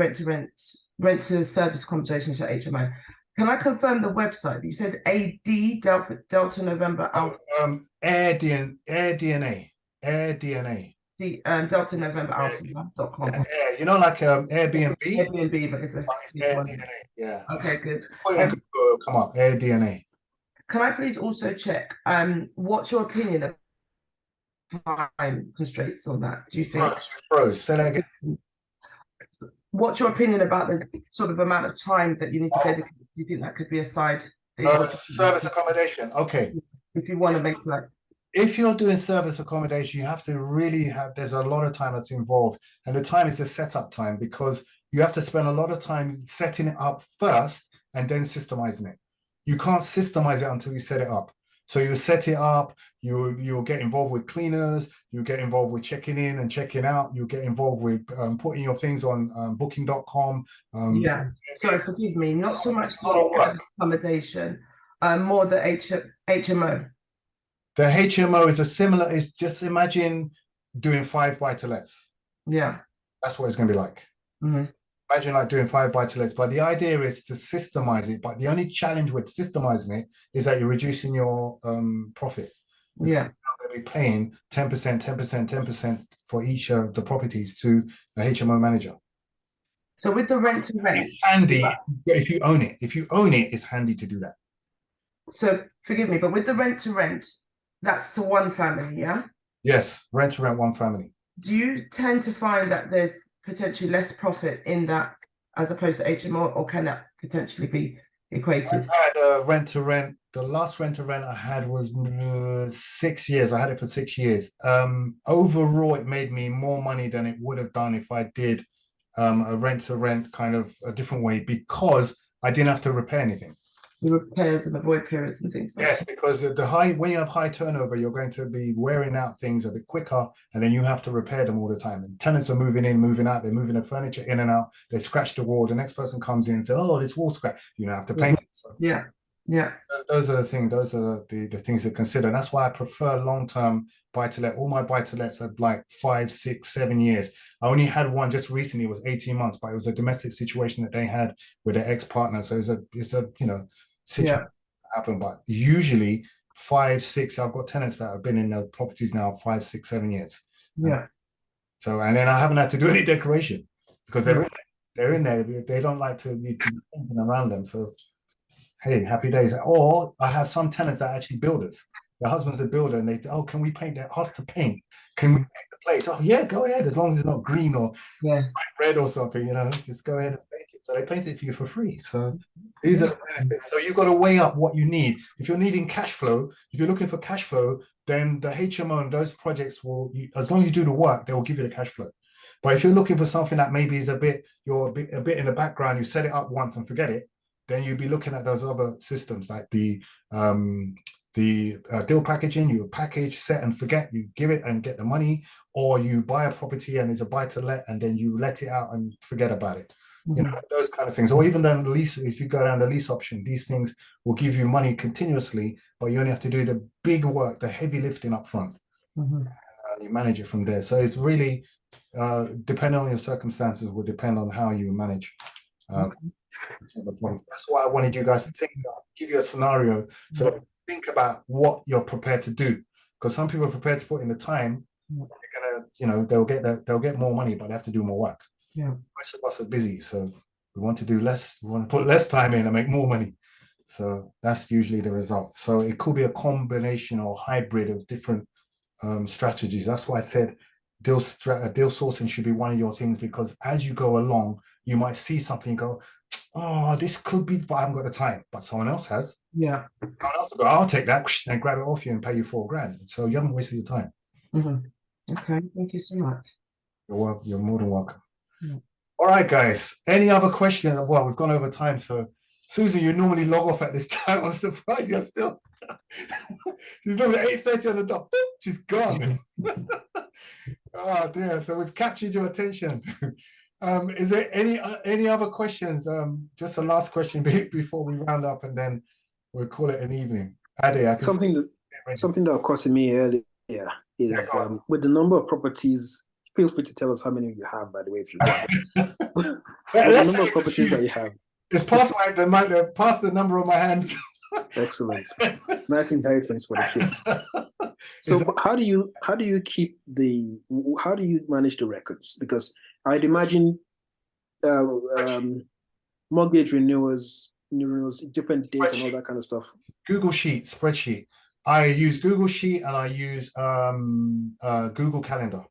rent to service accommodations for HMO? Can I confirm the website? You said AD Delta November Alpha. Air DNA. Delta November Alpha.com. You know, like Airbnb. Airbnb, but it's Air DNA. Yeah. Okay, good. Come on, Air DNA. Can I please also check? What's your opinion of time constraints on that? Do you think? Froze. Say that again. What's your opinion about the sort of amount of time that you need to dedicate? Do you think that could be a side? Service accommodation. Okay. If you want to make that. If you're doing service accommodation, you have to really have, there's a lot of time that's involved. And the time is the setup time because you have to spend a lot of time setting it up first and then systemizing it. You can't systemize it until you set it up. So you set it up, you'll get involved with cleaners, you get involved with checking in and checking out, you get involved with putting your things on booking.com. Yeah, sorry, forgive me, not so much for accommodation, more the HMO. The HMO is a similar, is just imagine doing 5 buy-to-lets. Yeah. That's what it's going to be like. Mm-hmm. Imagine like doing 5 buy-to-lets, but the idea is to systemize it. But the only challenge with systemizing it is that you're reducing your profit. Yeah. You're going to be paying 10%, 10%, 10% for each of the properties to the HMO manager. So with the rent to rent, It's handy if you own it. If you own it, it's handy to do that. so forgive me, but with the rent to rent, that's to one family, yeah? Yes, rent to rent, one family. Do you tend to find that there's potentially less profit in that as opposed to HMO, or can that potentially be equated? I've had rent to rent. The last rent to rent I had was 6 years. I had it for 6 years. Overall, it made me more money than it would have done if I did a rent to rent kind of a different way, because I didn't have to repair anything. The repairs and the void periods and things like Yes, because when you have high turnover, you're going to be wearing out things a bit quicker, and then you have to repair them all the time. And tenants are moving in, moving out, they're moving the furniture in and out, they scratch the wall, the next person comes in and says, oh, this wall scratch, you have to paint it. So that. Yeah. those are the things, those are the things to consider. And that's why I prefer long-term buy-to-let. All my buy-to-lets are like 5, 6, 7 years. I only had one just recently, it was 18 months, but it was a domestic situation that they had with their ex-partner. So it's a situation happen, but usually 5, 6. I've got tenants that have been in the properties now 5, 6, 7 years. Yeah. So, and then I haven't had to do any decoration because they're in there. They don't like to be painting around them. So, hey, happy days. Or I have some tenants that are actually builders. Their husband's a builder, and can we paint that? Ask to paint. Can we paint the place? Oh yeah, go ahead. As long as it's not green or red or something, just go ahead and paint it. So they paint it for you for free. So these are the benefits. So you've got to weigh up what you need. If you're needing cash flow, if you're looking for cash flow, then the HMO and those projects as long as you do the work, they will give you the cash flow. But if you're looking for something that maybe is a bit in the background, you set it up once and forget it, then you'd be looking at those other systems like the deal packaging. You package, set and forget, you give it and get the money, or you buy a property and it's a buy to let and then you let it out and forget about it. Those kind of things. Or even then the lease, if you go down the lease option, these things will give you money continuously, but you only have to do the big work, the heavy lifting up front. You manage it from there. So it's really depending on your circumstances, will depend on how you manage. That's why I wanted you guys to think, give you a scenario so that think about what you're prepared to do, because some people are prepared to put in the time. They're gonna, they'll get more money, but they have to do more work. Most of us are busy, so we want to do less. We want to put less time in and make more money. So that's usually the result. So it could be a combination or hybrid of different strategies. That's why I said deal sourcing should be one of your things, because as you go along, you might see something and go, oh, this could be, but I haven't got the time. But someone else has. Someone else will go, I'll take that and grab it off you and pay you $4,000. So you haven't wasted your time. Okay, thank you so much. You're more than welcome. All right, guys. Any other questions? Well, we've gone over time. So Susan, you normally log off at this time. I'm surprised you're still. She's normally 8:30 on the dot. Boop, she's gone. Oh dear. So we've captured your attention. Is there any other questions? Just the last question before we round up, and then we'll call it an evening. Ade, something that occurred to me earlier is with the number of properties. Feel free to tell us how many you have, by the way, if you want. The number of properties that you have. It's past the number on my hands. Excellent. Nice inheritance for the kids. So how do you manage the records? Because I'd imagine mortgage renewals, different dates and all that kind of stuff. Google Sheet, spreadsheet. I use Google Sheet and I use Google Calendar.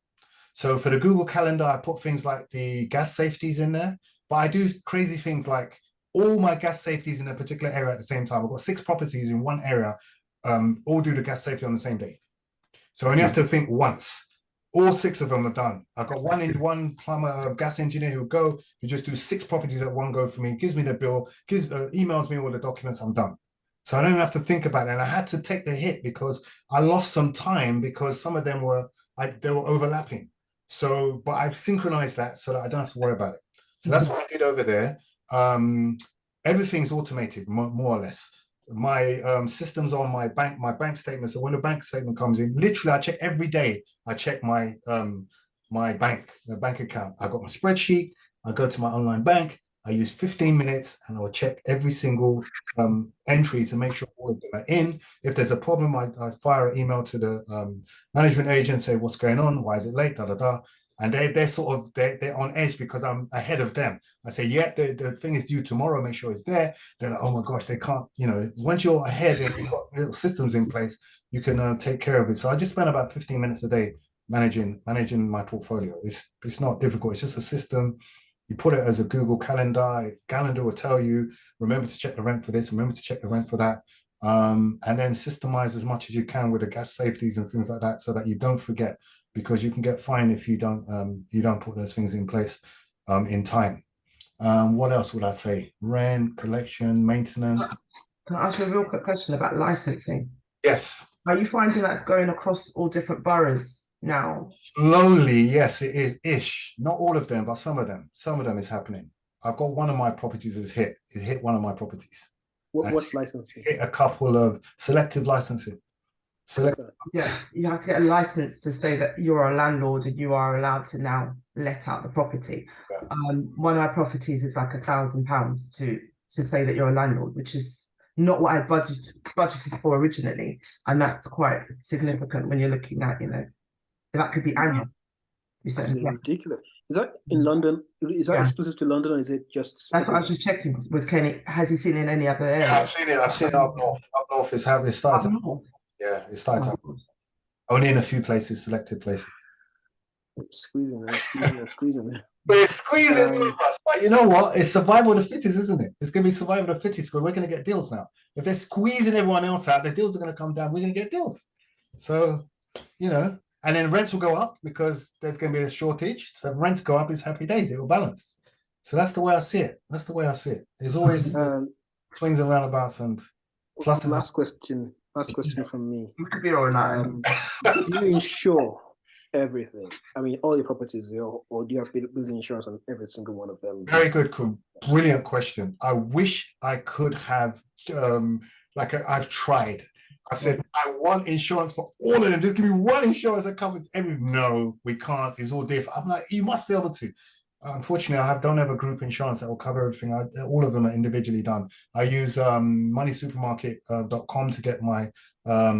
So for the Google Calendar, I put things like the gas safeties in there, but I do crazy things like all my gas safeties in a particular area at the same time. I've got 6 properties in one area, all do the gas safety on the same day. So I only have to think once. All 6 of them are done. I've got one plumber, gas engineer who just do 6 properties at one go for me, gives me the bill, emails me all the documents, I'm done. So I don't have to think about it. And I had to take the hit because I lost some time because some of them they were overlapping. So, but I've synchronized that so that I don't have to worry about it. So that's what I did over there. Everything's automated, more or less. My systems on my bank statement. So when the bank statement comes in, literally I check every day. I check my bank account. I've got my spreadsheet. I go to my online bank, I use 15 minutes and I'll check every single entry to make sure all of them are in. If there's a problem, I fire an email to the management agent, say what's going on, why is it late, da da da. And they're on edge because I'm ahead of them. I say, yeah, the thing is due tomorrow, make sure it's there. They're like, oh my gosh, they can't, once you're ahead and you've got little systems in place, you can take care of it. So I just spend about 15 minutes a day managing my portfolio. It's not difficult. It's just a system. You put it as a Google Calendar. Calendar will tell you, remember to check the rent for this, remember to check the rent for that. And then systemize as much as you can with the gas safeties and things like that so that you don't forget, because you can get fined if you don't put those things in place in time. What else would I say? Rent, collection, maintenance. Can I ask you a real quick question about licensing? Yes. Are you finding that's going across all different boroughs now? Slowly, yes, it is ish. Not all of them, but some of them. Some of them is happening. I've got one of my properties is hit. It hit one of my properties. What's licensing? Hit a couple of selective licensing. Yeah, you have to get a license to say that you're a landlord and you are allowed to now let out the property. Yeah. One of my properties is like £1,000 to say that you're a landlord, which is not what I budgeted for originally, and that's quite significant when you're looking at, that could be annual. That's ridiculous. Is that in London? Is that exclusive to London, or is it just? That's what I was just checking with Kenny. Has he seen it in any other area? Yeah, I've seen it up north. Up north is how it started. Up north? Yeah, it started only in a few places, selected places. Squeezing. But it's squeezing us. But you know what? It's survival of the fittest, isn't it? It's going to be survival of the fittest, but we're going to get deals now. If they're squeezing everyone else out, the deals are going to come down. We're going to get deals. So, and then rents will go up because there's going to be a shortage. So if rents go up, it's happy days. It will balance. So that's the way I see it. There's always swings and roundabouts and pluses. Last question from me. You could be all right. Do you insure everything? I mean, all your properties, or do you have building insurance on every single one of them? Very good, brilliant question. I wish I could have, I've tried. I said, I want insurance for all of them. Just give me one insurance that covers everything. No, we can't. It's all different. I'm like, you must be able to. Unfortunately, I don't have a group insurance that will cover everything. All of them are individually done. I use moneysupermarket.com to get my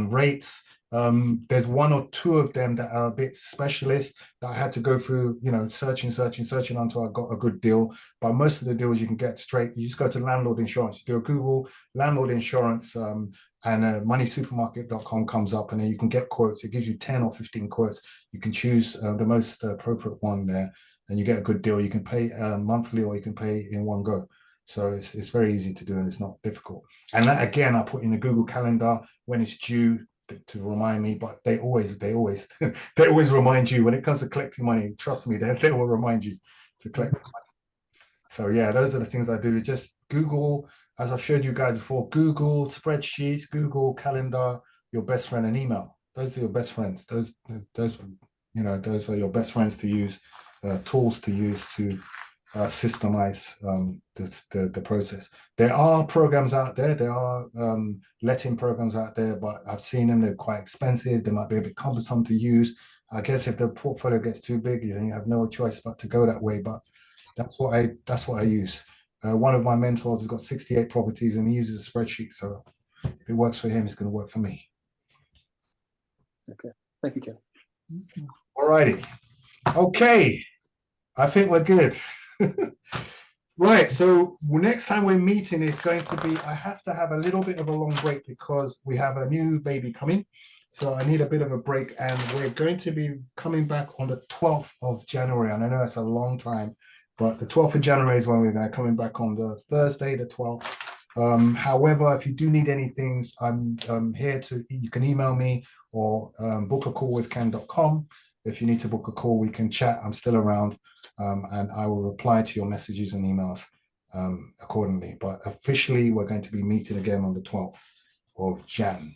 rates. There's one or two of them that are a bit specialist that I had to go through, searching until I got a good deal. But most of the deals you can get straight. You just go to landlord insurance, you do a Google landlord insurance, and moneysupermarket.com comes up, and then you can get quotes. It gives you 10 or 15 quotes. You can choose the most appropriate one there, and you get a good deal. You can pay monthly, or you can pay in one go. So it's very easy to do, and it's not difficult. And that, again, I put in the Google Calendar when it's due to remind me, but they always remind you when it comes to collecting money. Trust me, they will remind you to collect money. So yeah, those are the things I do. Just Google, as I've showed you guys before, Google spreadsheets, Google Calendar, your best friend, and email. Those are your best friends. Those are your best friends to use, tools to use to systemize the process. There are programs out there. There are letting programs out there, but I've seen them. They're quite expensive. They might be a bit cumbersome to use. I guess if the portfolio gets too big, you have no choice but to go that way. But that's what I use. One of my mentors has got 68 properties, and he uses a spreadsheet. So if it works for him, it's going to work for me. Okay, thank you, Ken. All righty. Okay, I think we're good. Right, so next time we're meeting is going to be, I have to have a little bit of a long break because we have a new baby coming. So I need a bit of a break, and we're going to be coming back on the 12th of January. And I know that's a long time, but the 12th of January is when we're going to coming back on the Thursday, the 12th. However, if you do need anything, I'm here you can email me or book a call with ken.com. If you need to book a call, we can chat. I'm still around, and I will reply to your messages and emails accordingly. But officially, we're going to be meeting again on the 12th of Jan.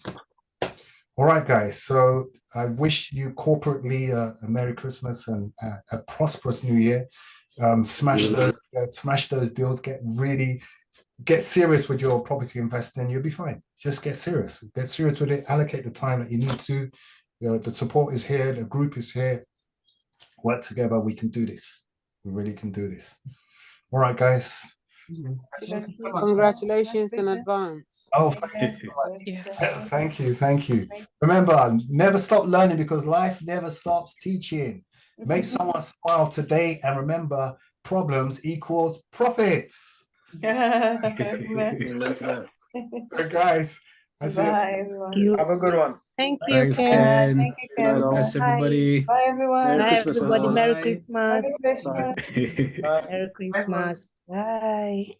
All right, guys. So I wish you corporately a Merry Christmas and a prosperous New Year. Smash those deals. Get serious with your property investing. You'll be fine. Just get serious. Get serious with it. Allocate the time that you need to. The support is here. The group is here. Work together. We can do this. We really can do this. All right, guys. Congratulations in advance. Oh, thank you so much. Yes. Thank you. Remember, never stop learning because life never stops teaching. Make someone smile today, and remember, problems equals profits. Amen to that. So, guys, that's it. Bye, everyone. You. Have a good one. Thank you, Thanks, Ken. Ken. Thank you, Good night, Ken. all. Bless everybody. Bye, everyone. Merry Bye, Christmas, everybody. all. Merry Bye. Christmas. Merry Christmas. Bye. Merry Christmas. Bye.